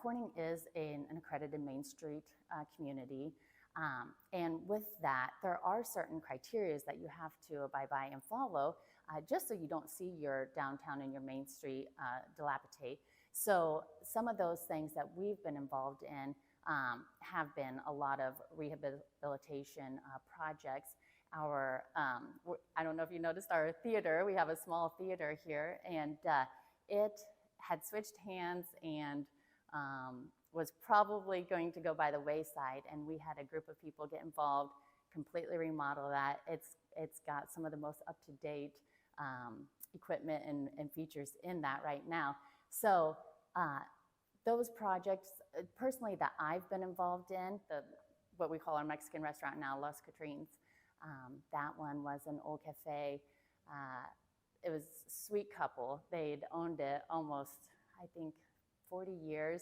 Corning is an accredited Main Street community. And with that, there are certain criteria that you have to abide by and follow just so you don't see your downtown and your Main Street dilapidate. So some of those things that we've been involved in have been a lot of rehabilitation projects. I don't know if you noticed our theater, we have a small theater here, and it had switched hands and was probably going to go by the wayside, and we had a group of people get involved, completely remodel that. It's got some of the most up-to-date equipment and features in that right now. So those projects, personally, that I've been involved in, what we call our Mexican restaurant now, Las Catrines, that one was an old cafe. It was a sweet couple. They'd owned it almost, I think, 40 years,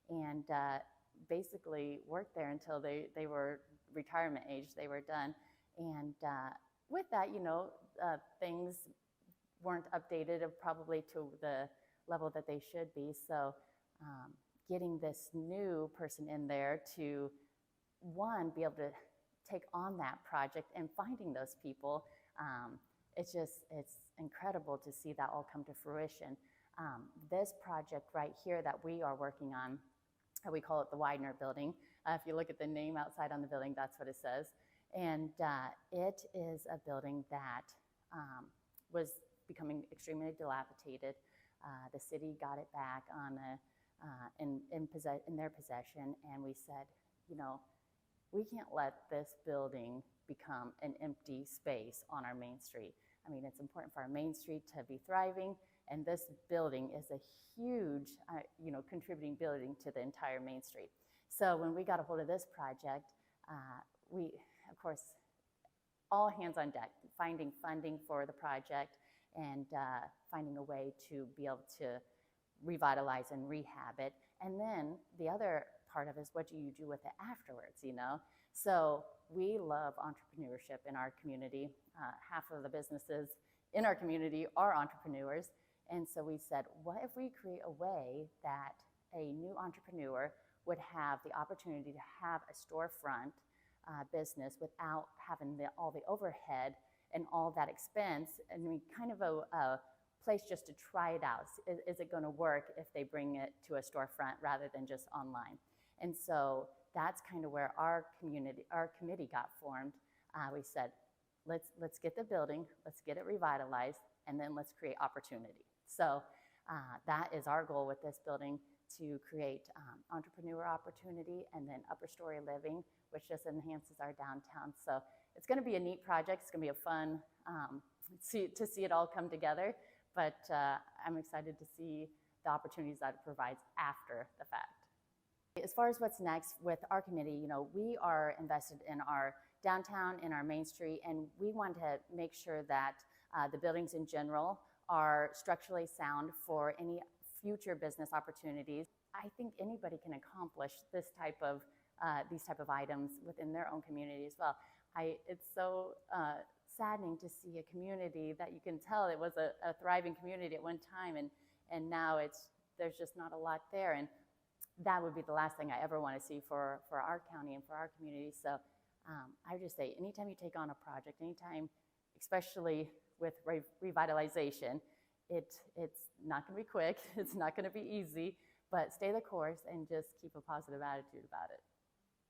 and basically worked there until they were retirement age. They were done. And with that, things weren't updated probably to the level that they should be. So getting this new person in there to, one, be able to take on that project and finding those people, it's incredible to see that all come to fruition. This project right here that we are working on, we call it the Widener Building. If you look at the name outside on the building, that's what it says. And it is a building that was becoming extremely dilapidated. The city got it back in their possession, and we said, we can't let this building become an empty space on our Main Street. I mean, it's important for our Main Street to be thriving, and this building is a huge, contributing building to the entire Main Street. So when we got a hold of this project, we, of course, all hands on deck, finding funding for the project and finding a way to be able to revitalize and rehab it. And then the other part of it is, what do you do with it afterwards, So we love entrepreneurship in our community. Half of the businesses in our community are entrepreneurs. And so we said, what if we create a way that a new entrepreneur would have the opportunity to have a storefront business without having all the overhead and all that expense, and kind of a place just to try it out. Is it going to work if they bring it to a storefront rather than just online? And so that's kind of where our committee got formed. We said, let's get the building, let's get it revitalized, and then let's create opportunity. So that is our goal with this building, to create entrepreneur opportunity and then upper story living, which just enhances our downtown. So it's going to be a neat project. It's going to be a fun to see it all come together. But I'm excited to see the opportunities that it provides after the fact. As far as what's next with our committee, we are invested in our downtown, in our Main Street, and we want to make sure that the buildings in general are structurally sound for any future business opportunities. I think anybody can accomplish these type of items within their own community as well. It's so saddening to see a community that you can tell it was a thriving community at one time, and now there's just not a lot there. And that would be the last thing I ever want to see for our county and for our community. So I would just say, anytime you take on a project, anytime, especially with revitalization, it's not going to be quick, it's not going to be easy, but stay the course and just keep a positive attitude about it.